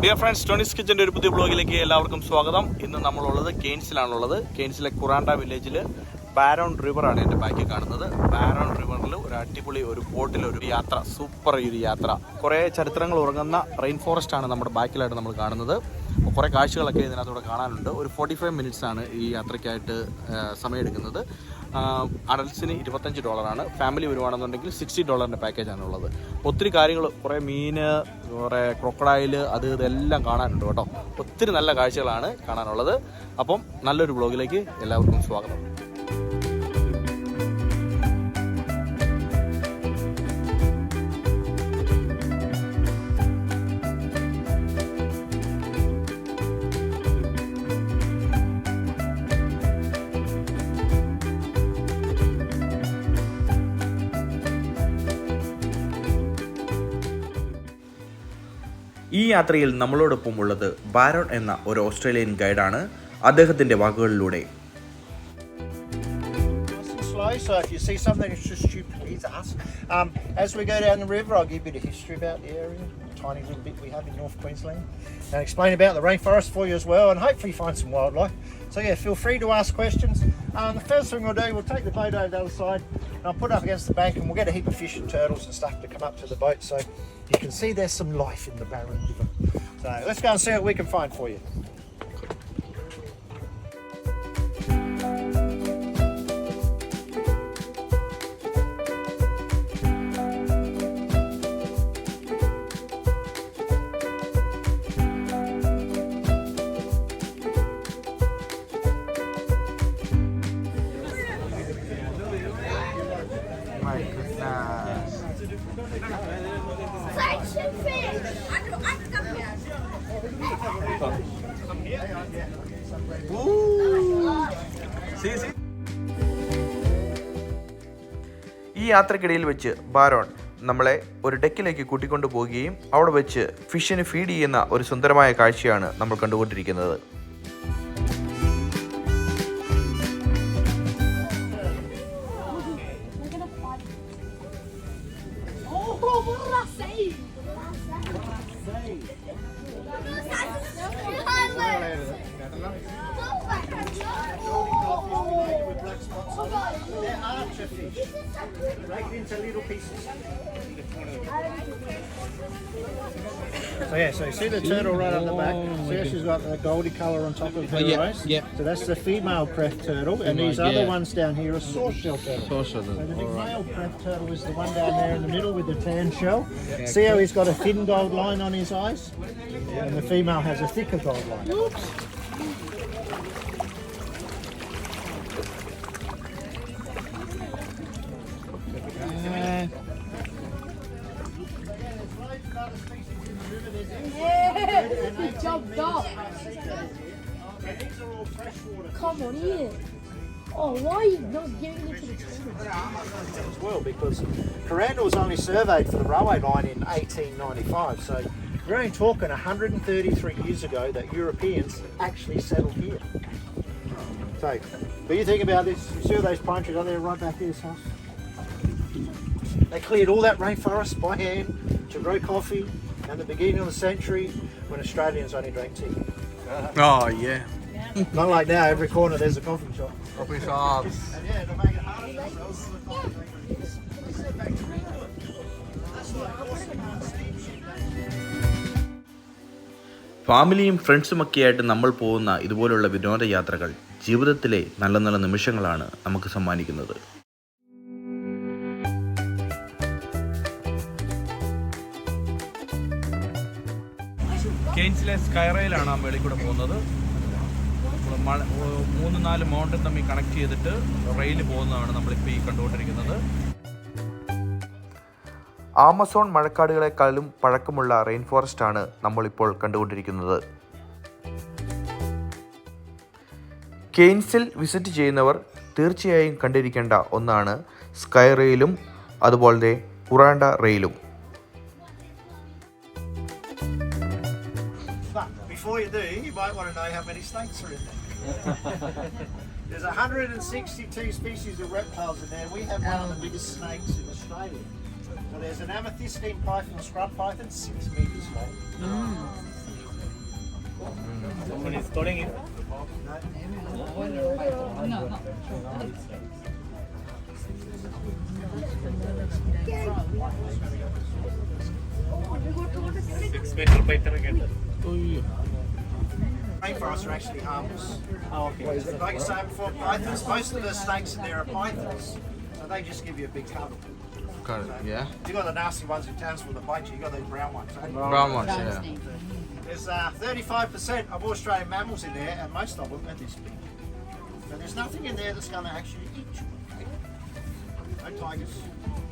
Dear friends, Tony's കിച്ചൻ്റെ ഒരു പുതിയ ബ്ലോഗിലേക്ക് എല്ലാവർക്കും സ്വാഗതം. ഇന്ന് നമ്മളുള്ളത് കെയ്ൻസിലാണുള്ളത്. കെയ്ൻസിലെ കുറാൻഡ വില്ലേജിൽ ബാരോൺ റിവറാണ് എൻ്റെ ബാക്കിൽ കാണുന്നത്. ബാരോൺ റിവറിൽ ഒരു അടിപൊളി ഒരു ബോട്ടിലൊരു യാത്ര, സൂപ്പർ ഒരു യാത്ര. കുറേ ചരിത്രങ്ങൾ ഉറങ്ങുന്ന റെയിൻ ഫോറസ്റ്റ് ആണ് നമ്മുടെ ബാക്കിലായിട്ട് നമ്മൾ കാണുന്നത്. കുറേ കാഴ്ചകളൊക്കെ ഇതിനകത്തൂടെ കാണാനുണ്ട്. ഒരു 45 മിനിറ്റ്സാണ് ഈ യാത്രയ്ക്കായിട്ട് സമയമെടുക്കുന്നത്. അഡൽസിന് $25, ഫാമിലി വരുവാണെന്നുണ്ടെങ്കിൽ $60 പാക്കേജാണുള്ളത്. ഒത്തിരി കാര്യങ്ങൾ, കുറേ മീൻ, കുറേ ക്രൊക്കഡൈൽ, ഇതെല്ലാം കാണാനുണ്ട് കേട്ടോ. ഒത്തിരി നല്ല കാഴ്ചകളാണ് കാണാനുള്ളത്. അപ്പം നല്ലൊരു വ്ളോഗിലേക്ക് എല്ലാവർക്കും സ്വാഗതം. ഈ യാത്രയിൽ നമ്മളോടൊപ്പം ഉള്ളത് ബാരോൺ എന്ന ഒരു ഓസ്ട്രേലിയൻ ഗൈഡാണ്. അദ്ദേഹത്തിന്റെ വാക്കുകളിലൂടെ So if you see something that's just stupid, please ask. As we go down the river, I'll give you the history about the area, the tiny little bit we have in North Queensland, and explain about the rainforest for you as well, and hopefully find some wildlife. So yeah, feel free to ask questions. The first thing we'll do, we'll take the boat over the other side, and I'll put it up against the bank, and we'll get a heap of fish and turtles and stuff to come up to the boat, so you can see there's some life in the Barron River. So let's go and see what we can find for you. ഈ യാത്രക്കിടയിൽ വെച്ച് Baron നമ്മളെ ഒരു ഡെക്കിലേക്ക് കൂട്ടിക്കൊണ്ടു പോവുകയും അവിടെ വെച്ച് ഫിഷിന് feed ചെയ്യുന്ന ഒരു സുന്ദരമായ കാഴ്ചയാണ് നമ്മൾ കണ്ടുകൊണ്ടിരിക്കുന്നത്. Break it into little pieces. So yeah, so you see the turtle right on the back? See how she's got the goldy colour on top of her eyes? Yeah. So that's the female creft turtle, and these other ones down here are source-shell turtles. So the big male creft turtle is the one down there in the middle with the tan shell. See how he's got a thin gold line on his eyes? And the female has a thicker gold line. Jumped up. Come on in. Oh, why are you not giving it to the children? As well, because Kuranda was only surveyed for the railway line in 1895, so we're only talking 133 years ago that Europeans actually settled here. So, what do you think about this? You see all those pine trees on there right back to this house? They cleared all that rainforest by hand to grow coffee at the beginning of the century when Australians only drank tea. Oh yeah. Not like now, every corner there's a coffee shop. Coffee shops. And yeah, to make it harder for themselves to the coffee drinkers. That's like ഫാമിലിയും ഫ്രണ്ട്സുമൊക്കെ ആയിട്ട് നമ്മൾ പോകുന്ന ഇതുപോലുള്ള വിനോദയാത്രകൾ ജീവിതത്തിലെ നല്ല നല്ല നിമിഷങ്ങളാണ് നമുക്ക് സമ്മാനിക്കുന്നത്. കെയ്ൻസിലെ സ്കൈ റെയിലാണ് ആ മേളിൽ കൂടെ പോകുന്നത്. 3-4 മൗണ്ടൻ തമ്മിൽ കണക്ട് ചെയ്തിട്ട് റെയിൽ പോകുന്നതാണ് നമ്മളിപ്പോൾ ഈ കണ്ടുകൊണ്ടിരിക്കുന്നത്. ആമസോൺ മഴക്കാടുകളെക്കാളും പഴക്കമുള്ള റെയിൻ ഫോറസ്റ്റ് ആണ് നമ്മളിപ്പോൾ കണ്ടുകൊണ്ടിരിക്കുന്നത്. കെയ്ൻസിൽ വിസിറ്റ് ചെയ്യുന്നവർ തീർച്ചയായും കണ്ടിരിക്കേണ്ട ഒന്നാണ് സ്കൈ റെയിലും അതുപോലെ കുറാൻഡ റെയിലും. Before you do, you might want to know how many snakes are in there. There's 162 species of reptiles in there. We have one of the biggest snakes in Australia. So there's an amethystine python, scrub python, 6 metres long. Someone is calling you. Special python again. Rainforests are actually harmless. Oh, okay. Like I said before, pythons, most of the snakes in there are pythons, so they just give you a big cuddle. Yeah. You got the nasty ones in Townsville that bite you. You got those brown ones. Eh? Brown ones, yeah. There's 35% of Australian mammals in there, and most of them are this big. So there's nothing in there that's going to actually eat you. Okay? No tigers,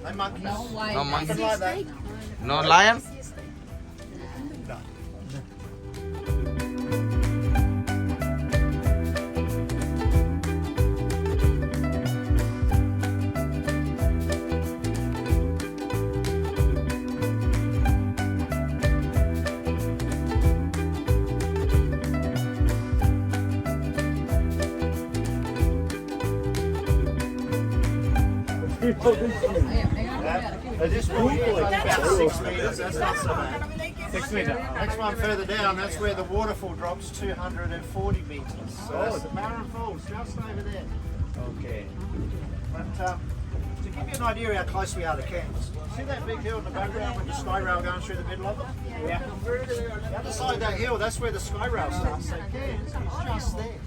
no monkeys, No nothing monkeys. like that. No lion? No. This one here is about 6 metres, that's not so bad. 6 meter. Next one further down, that's where the waterfall drops 240 metres. So that's the Barron Falls, just over there. Okay. But to give you an idea how close we are to Cairns, see that big hill in the background with the sky rail going through the middle of it? Yeah. The other side of that hill, that's where the sky rail starts. So Cairns is just there.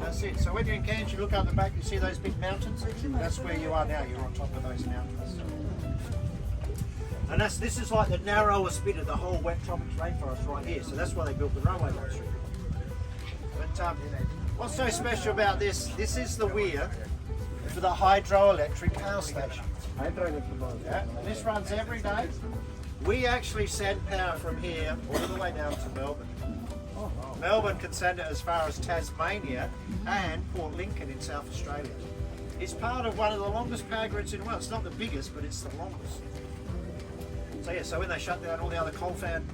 That's it. So when you're in Cairns, you look up the back, you see those big mountains? That's where you are now, you're on top of those mountains. And this is like the narrowest bit of the whole wet tropics rainforest right here. So that's why they built the railway line through. But what's so special about this? This is the weir for the hydroelectric power station. Yeah, and this runs every day. We actually send power from here all the way down to Melbourne. Melbourne can send it as far as Tasmania and Port Lincoln in South Australia. It's part of one of the longest power grids in the world. It's not the biggest, but it's the longest. So yeah, so when they shut down all the other coal-powered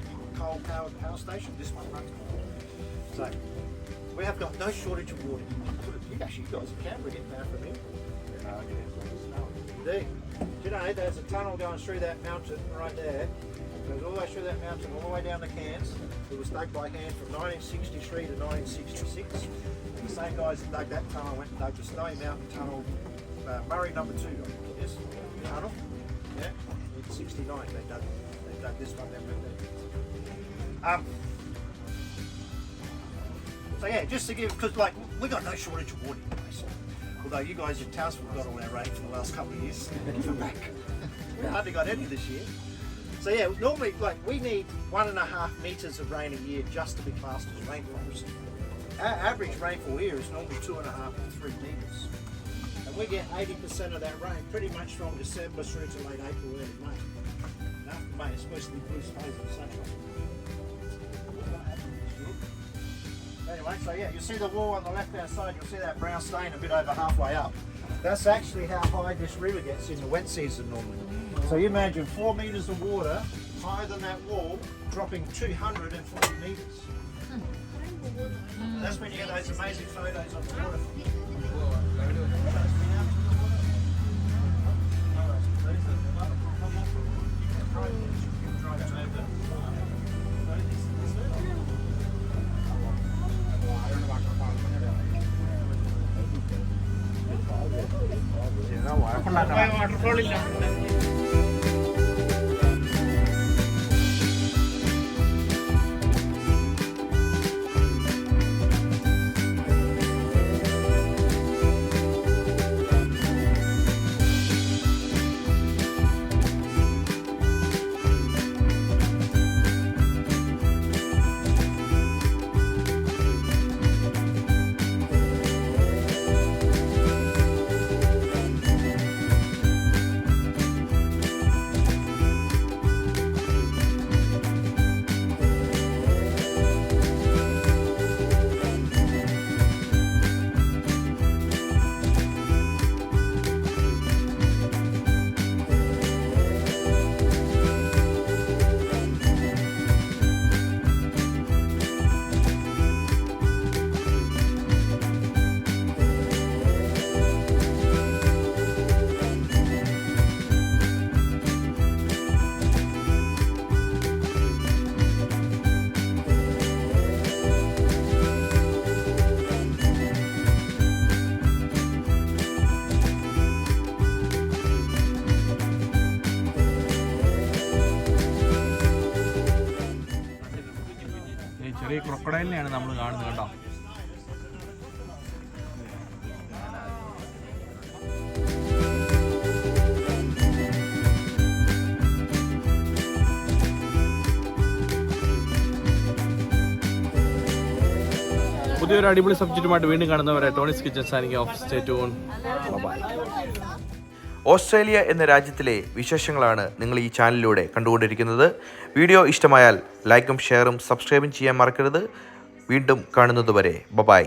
power stations, this one runs. So we have got no shortage of water. You guys in Canberra get power from here. Indeed. Do you know there's a tunnel going through that mountain right there? It goes all the way through that mountain, all the way down to Cairns. It was dug by hand from 1963 to 1966. And the same guys that dug that tunnel went and dug the Snowy Mountain Tunnel, Murray number 2, I think it is. Tunnel. Yeah. In 69 they dug this one, then went there. So yeah, just to give, because like we got no shortage of water in the place. Although you guys in Townsville got all our rain for the last couple of years. Back. We hardly got any this year. So yeah, normally like we need 1.5 metres of rain a year just to be classed as rainforest. Our average rainfall here is normally 2.5 to 3 metres. And we get 80% of that rain pretty much from December through to late April, early May. After May, it's supposed to be blue skies and sunshine. Anyway, so yeah, you see the wall on the left-hand side, you'll see that brown stain a bit over halfway up. That's actually how high this river gets in the wet season normally. So you imagine 4 metres of water higher than that wall, dropping 240 metres. That's when you get those amazing photos of the water. Waterfall ഇല്ല. ക്രൊക്കഡൈലിനെയാണ് നമ്മൾ കാണുന്നത് കേട്ടോ. പുതിയൊരു അടിപൊളി സബ്ജക്റ്റുമായിട്ട് വീണ്ടും കാണുന്നവരെ Tony's kitchen signing off. Stay tune. Bye. Australia എന്ന രാജ്യത്തിലെ വിശേഷങ്ങളാണ് നിങ്ങൾ ഈ ചാനലിലൂടെ കണ്ടുകൊണ്ടിരിക്കുന്നത്. വീഡിയോ ഇഷ്ടമായാൽ ലൈക്കും ഷെയറും സബ്സ്ക്രൈബും ചെയ്യാൻ മറക്കരുത്. വീണ്ടും കാണുന്നതുവരെ ബൈ.